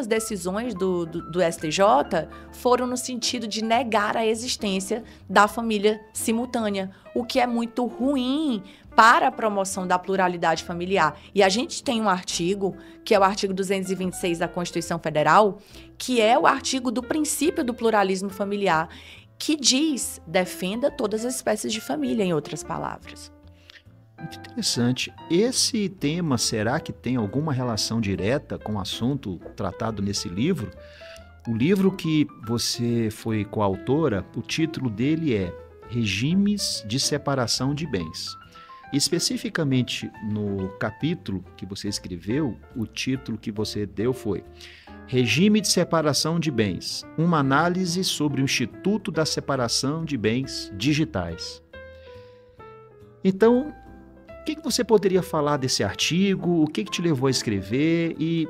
decisões do STJ foram no sentido de negar a existência da família simultânea, o que é muito ruim para a promoção da pluralidade familiar. E a gente tem um artigo, que é o artigo 226 da Constituição Federal, que é o artigo do princípio do pluralismo familiar, que diz, defenda todas as espécies de família, em outras palavras. Muito interessante. Esse tema, será que tem alguma relação direta com o assunto tratado nesse livro? O livro que você foi coautora, o título dele é Regimes de Separação de Bens. Especificamente no capítulo que você escreveu, o título que você deu foi Regime de Separação de Bens, uma análise sobre o Instituto da Separação de Bens Digitais. Então, o que você poderia falar desse artigo? O que te levou a escrever? E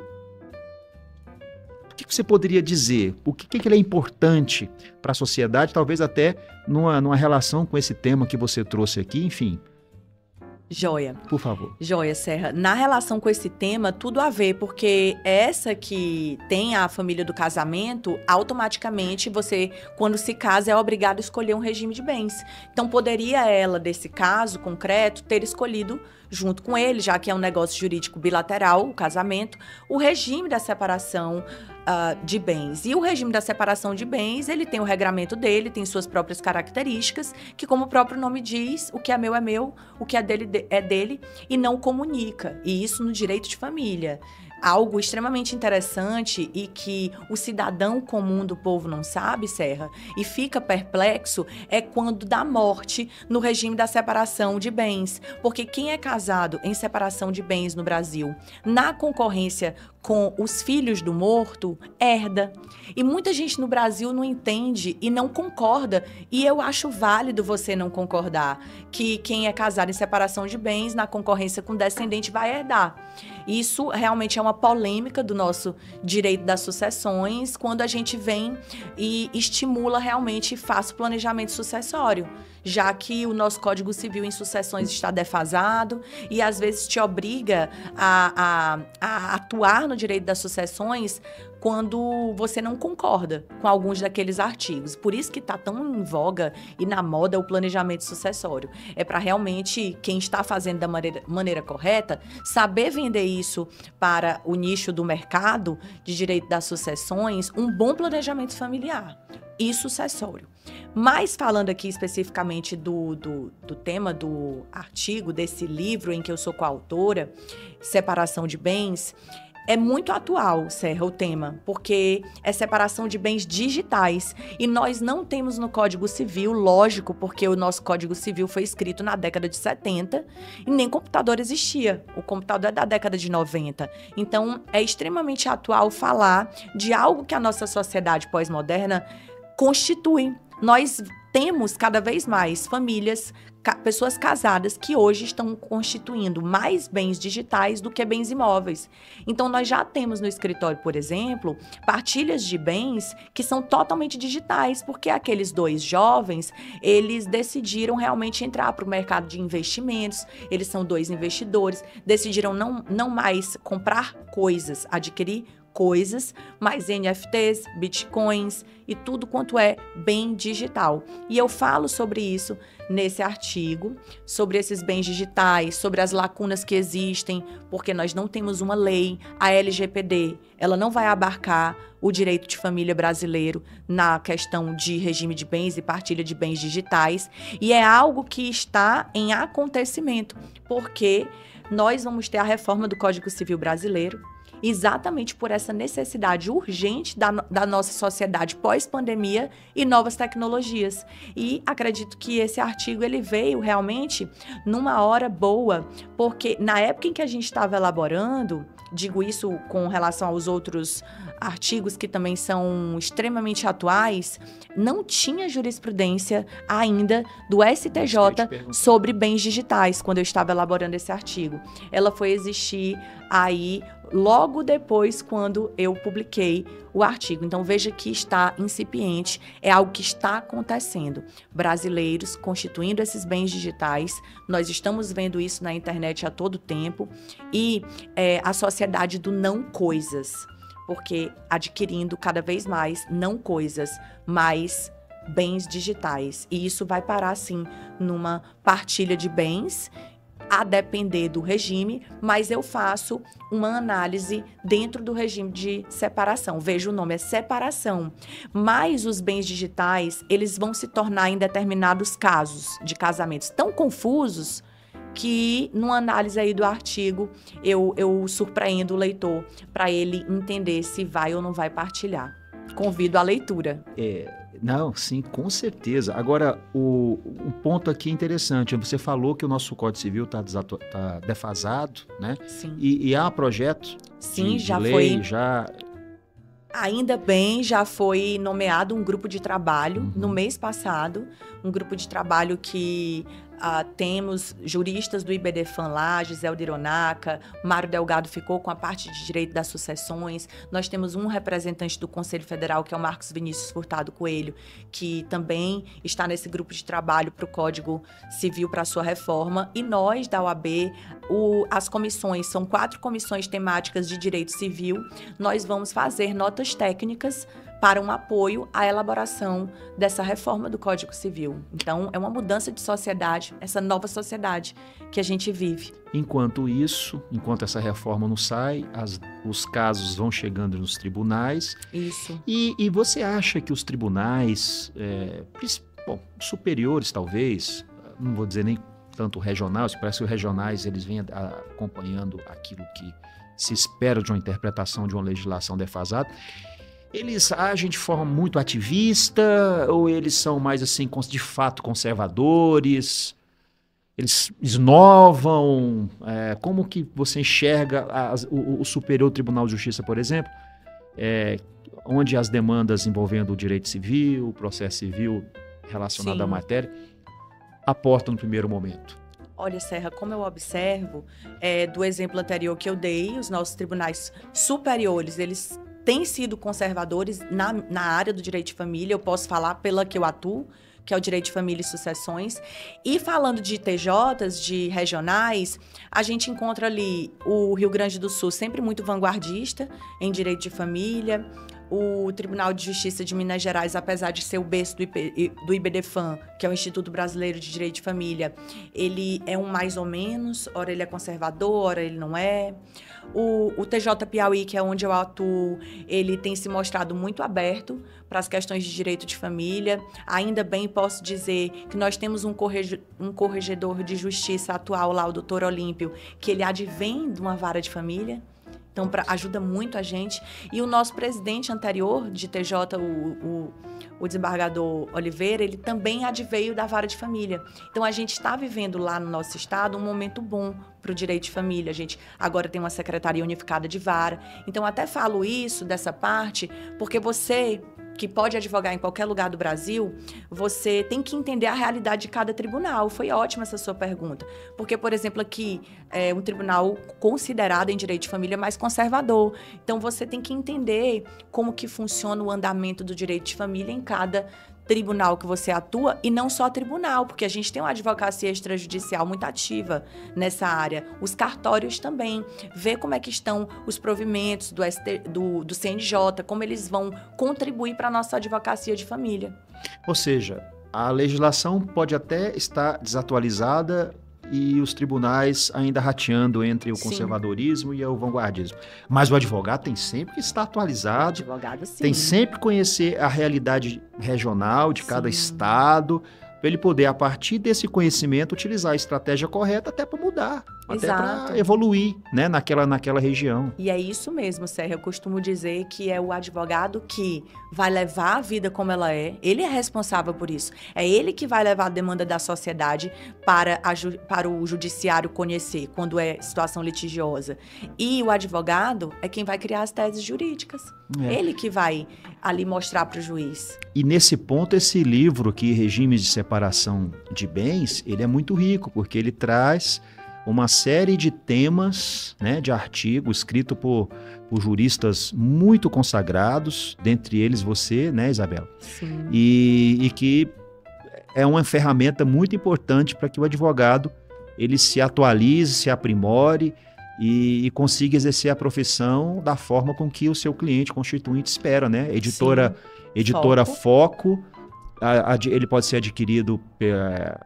o que você poderia dizer? O que ele é importante para a sociedade, talvez até numa relação com esse tema que você trouxe aqui, enfim. Joia. Por favor. Joia, Serra. Na relação com esse tema, tudo a ver, porque essa que tem a família do casamento, automaticamente você, quando se casa, é obrigado a escolher um regime de bens. Então, poderia ela, desse caso concreto, ter escolhido, junto com ele, já que é um negócio jurídico bilateral, o casamento, o regime da separação de bens. E o regime da separação de bens, ele tem o regramento dele, tem suas próprias características, que, como o próprio nome diz, o que é meu, o que é dele, e não comunica. E isso no direito de família. algo extremamente interessante e que o cidadão comum do povo não sabe, Serra, e fica perplexo, é quando dá morte no regime da separação de bens. Porque quem é casado em separação de bens no Brasil, na concorrência com os filhos do morto, herda. E muita gente no Brasil não entende e não concorda. E eu acho válido você não concordar que quem é casado em separação de bens, na concorrência com descendente, vai herdar. Isso realmente é uma polêmica do nosso direito das sucessões, quando a gente vem e estimula realmente e faz o planejamento sucessório, já que o nosso Código Civil em sucessões está defasado e às vezes te obriga a atuar no direito das sucessões quando você não concorda com alguns daqueles artigos. Por isso que está tão em voga e na moda o planejamento sucessório. É para realmente quem está fazendo da maneira correta saber vender isso para o nicho do mercado de direito das sucessões, um bom planejamento familiar e sucessório. Mas falando aqui especificamente do tema do artigo, desse livro em que eu sou coautora, Separação de Bens, é muito atual, Serra, o tema, porque é separação de bens digitais. E nós não temos no Código Civil, lógico, porque o nosso Código Civil foi escrito na década de 70 e nem computador existia. O computador é da década de 90. Então, é extremamente atual falar de algo que a nossa sociedade pós-moderna constitui. Nós temos cada vez mais famílias, pessoas casadas que hoje estão constituindo mais bens digitais do que bens imóveis. Então, nós já temos no escritório, por exemplo, partilhas de bens que são totalmente digitais, porque aqueles dois jovens, eles decidiram realmente entrar para o mercado de investimentos, eles são dois investidores, decidiram não mais comprar coisas, adquirir coisas, mas NFTs, bitcoins e tudo quanto é bem digital. E eu falo sobre isso nesse artigo, sobre esses bens digitais, sobre as lacunas que existem, porque nós não temos uma lei, a LGPD, ela não vai abarcar o direito de família brasileiro na questão de regime de bens e partilha de bens digitais, e é algo que está em acontecimento, porque nós vamos ter a reforma do Código Civil brasileiro, exatamente por essa necessidade urgente da nossa sociedade pós-pandemia e novas tecnologias. E acredito que esse artigo ele veio realmente numa hora boa, porque na época em que a gente estava elaborando, digo isso com relação aos outros artigos que também são extremamente atuais, não tinha jurisprudência ainda do STJ sobre bens digitais, quando eu estava elaborando esse artigo. Ela foi existir aí logo depois, quando eu publiquei o artigo. Então, veja que está incipiente, é algo que está acontecendo. Brasileiros constituindo esses bens digitais, nós estamos vendo isso na internet a todo tempo, e a sociedade do não coisas, porque adquirindo cada vez mais não coisas, mas bens digitais. E isso vai parar, sim, numa partilha de bens, a depender do regime, mas eu faço uma análise dentro do regime de separação. Veja, o nome é separação. Mas os bens digitais, eles vão se tornar, em determinados casos de casamentos tão confusos, que numa análise aí do artigo, eu surpreendo o leitor para ele entender se vai ou não vai partilhar. Convido à leitura. Não, sim, com certeza. Agora, um ponto aqui interessante, você falou que o nosso Código Civil está defasado, né? Sim. E há projeto Sim, de lei, Ainda bem, já foi nomeado um grupo de trabalho no mês passado, um grupo de trabalho que temos juristas do IBDFAN lá, Giselde Ironaca, Mário Delgado ficou com a parte de direito das sucessões, nós temos um representante do Conselho Federal, que é o Marcos Vinícius Furtado Coelho, que também está nesse grupo de trabalho para o Código Civil, para a sua reforma, e nós da OAB, as comissões, são 4 comissões temáticas de direito civil, nós vamos fazer notas técnicas para um apoio à elaboração dessa reforma do Código Civil. Então, é uma mudança de sociedade, essa nova sociedade que a gente vive. Enquanto essa reforma não sai, os casos vão chegando nos tribunais. Isso. E você acha que os tribunais, superiores talvez, não vou dizer nem tanto regionais, parece que os regionais eles vêm acompanhando aquilo que se espera de uma interpretação de uma legislação defasada, eles agem de forma muito ativista ou eles são mais, assim, de fato conservadores? Eles inovam? Como que você enxerga o Superior Tribunal de Justiça, por exemplo, onde as demandas envolvendo o direito civil, o processo civil relacionado Sim. à matéria, aportam no primeiro momento? Olha, Serra, como eu observo, do exemplo anterior que eu dei, os nossos tribunais superiores, eles têm sido conservadores na área do direito de família. Eu posso falar pela que eu atuo, que é o direito de família e sucessões. E falando de TJs, de regionais, a gente encontra ali o Rio Grande do Sul sempre muito vanguardista em direito de família. O Tribunal de Justiça de Minas Gerais, apesar de ser o berço do IBDFAM, que é o Instituto Brasileiro de Direito de Família, ele é um mais ou menos, ora ele é conservador, ora ele não é. O TJ Piauí, que é onde eu atuo, ele tem se mostrado muito aberto para as questões de direito de família. Ainda bem posso dizer que nós temos um corregedor de justiça atual lá, o doutor Olímpio, que ele advém de uma vara de família. Então, ajuda muito a gente. E o nosso presidente anterior de TJ, o desembargador Oliveira, ele também adveio da vara de família. Então, a gente está vivendo lá no nosso estado um momento bom para o direito de família. A gente agora tem uma secretaria unificada de vara. Então, até falo isso, dessa parte, porque você, que pode advogar em qualquer lugar do Brasil, você tem que entender a realidade de cada tribunal. Foi ótima essa sua pergunta. Porque, por exemplo, aqui é um tribunal considerado em direito de família mais conservador. Então, você tem que entender como que funciona o andamento do direito de família em cada tribunal que você atua, e não só tribunal, porque a gente tem uma advocacia extrajudicial muito ativa nessa área. Os cartórios também. Ver como é que estão os provimentos do CNJ, como eles vão contribuir para a nossa advocacia de família. Ou seja, a legislação pode até estar desatualizada e os tribunais ainda rateando entre o conservadorismo e o vanguardismo. Mas o advogado tem sempre que estar atualizado, o advogado, sim. Tem sempre que conhecer a realidade regional de cada estado, para ele poder, a partir desse conhecimento, utilizar a estratégia correta até para mudar, até para evoluir, né, naquela região. E é isso mesmo, Serra. Eu costumo dizer que é o advogado que vai levar a vida como ela é. Ele é responsável por isso. É ele que vai levar a demanda da sociedade para o judiciário conhecer quando é situação litigiosa. E o advogado é quem vai criar as teses jurídicas. Ele que vai ali mostrar para o juiz. E nesse ponto, esse livro aqui, Regimes de Separação de Bens, ele é muito rico, porque ele traz uma série de temas, né, de artigos escritos por juristas muito consagrados, dentre eles você, né, Isabela? Sim. E que é uma ferramenta muito importante para que o advogado ele se atualize, se aprimore e consiga exercer a profissão da forma com que o seu cliente constituinte espera, né? Editora Foco. Ele pode ser adquirido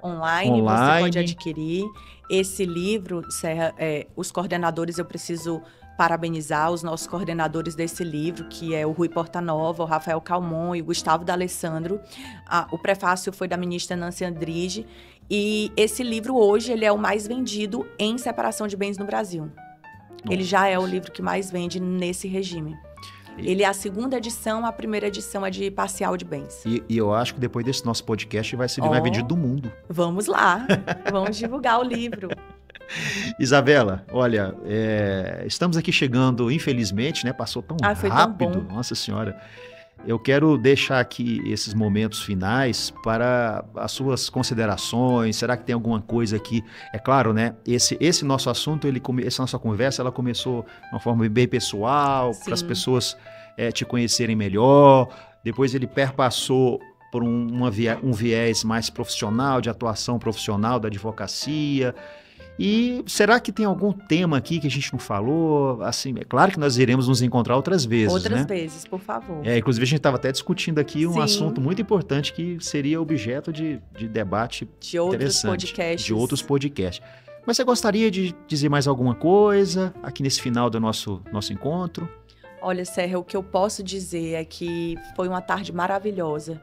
online, você pode adquirir. Esse livro, Serra, os coordenadores, eu preciso parabenizar os nossos coordenadores desse livro, que é o Rui Portanova, o Rafael Calmon e o Gustavo D'Alessandro. O prefácio foi da ministra Nancy Andrighi. E esse livro hoje ele é o mais vendido em separação de bens no Brasil. Ele já é o livro que mais vende nesse regime. Ele é a segunda edição, a primeira edição é de parcial de bens. E eu acho que depois desse nosso podcast vai ser o mais vendido do mundo. Vamos lá, vamos divulgar o livro. Isabela, olha, estamos aqui chegando, infelizmente, né? Passou tão foi rápido, tão bom. Nossa Senhora. Eu quero deixar aqui esses momentos finais para as suas considerações. Será que tem alguma coisa aqui? É claro, né? Esse nosso assunto, essa nossa conversa, ela começou de uma forma bem pessoal, para as pessoas te conhecerem melhor. Depois ele perpassou por um viés mais profissional, de atuação profissional da advocacia. E será que tem algum tema aqui que a gente não falou? Assim, é claro que nós iremos nos encontrar outras vezes, Outras vezes, por favor. Inclusive, a gente estava até discutindo aqui um assunto muito importante que seria objeto de debate de outros podcasts. De outros podcasts. Mas você gostaria de dizer mais alguma coisa aqui nesse final do nosso encontro? Olha, Serra, o que eu posso dizer é que foi uma tarde maravilhosa.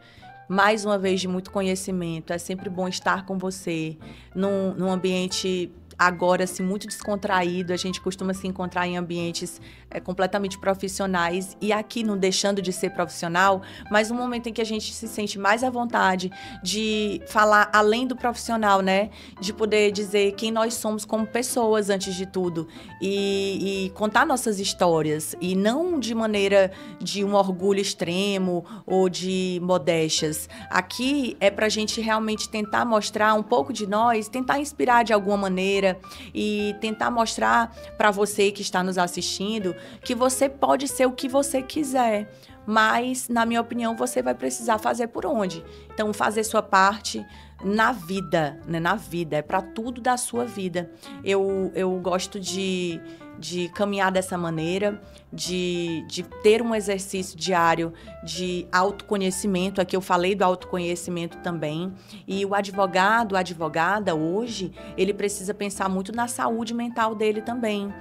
Mais uma vez, de muito conhecimento. É sempre bom estar com você num ambiente agora assim, muito descontraído. A gente costuma se encontrar em ambientes completamente profissionais e aqui não deixando de ser profissional, mas um momento em que a gente se sente mais à vontade de falar além do profissional, né? De poder dizer quem nós somos como pessoas antes de tudo e contar nossas histórias e não de maneira de um orgulho extremo ou de modéstias. Aqui é pra gente realmente tentar mostrar um pouco de nós, tentar inspirar de alguma maneira e tentar mostrar para você que está nos assistindo que você pode ser o que você quiser, mas, na minha opinião, você vai precisar fazer por onde. Então, fazer sua parte na vida, né? Na vida, é para tudo da sua vida. Eu gosto de caminhar dessa maneira, de ter um exercício diário de autoconhecimento. Aqui eu falei do autoconhecimento também. E o advogado, a advogada, hoje, ele precisa pensar muito na saúde mental dele também.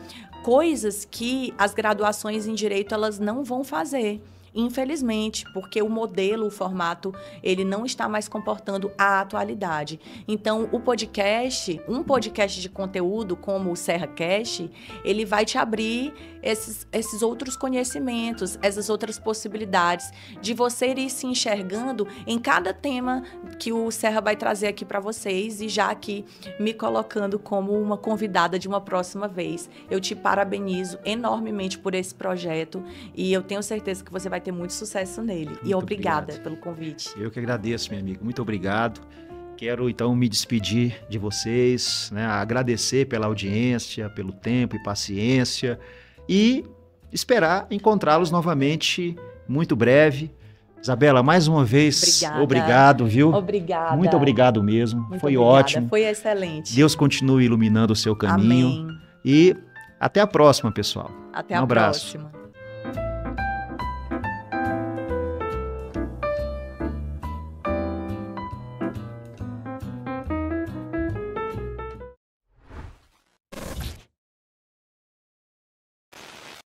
Coisas que as graduações em direito, elas não vão fazer. Infelizmente, porque o modelo, o formato, ele não está mais comportando a atualidade. Então, o podcast, um podcast de conteúdo como o SerraCast, ele vai te abrir esses outros conhecimentos, essas outras possibilidades de você ir se enxergando em cada tema que o Serra vai trazer aqui para vocês e já aqui me colocando como uma convidada de uma próxima vez. Eu te parabenizo enormemente por esse projeto e eu tenho certeza que você vai ter muito sucesso nele. Muito obrigada pelo convite. Eu que agradeço, minha amiga. Muito obrigado. Quero, então, me despedir de vocês, né? Agradecer pela audiência, pelo tempo e paciência e esperar encontrá-los novamente muito breve. Isabela, mais uma vez, obrigado, viu? Obrigada. Muito obrigado mesmo. Foi obrigada. Ótimo. Foi excelente. Deus continue iluminando o seu caminho. Amém. E até a próxima, pessoal. Até a abraço. próxima.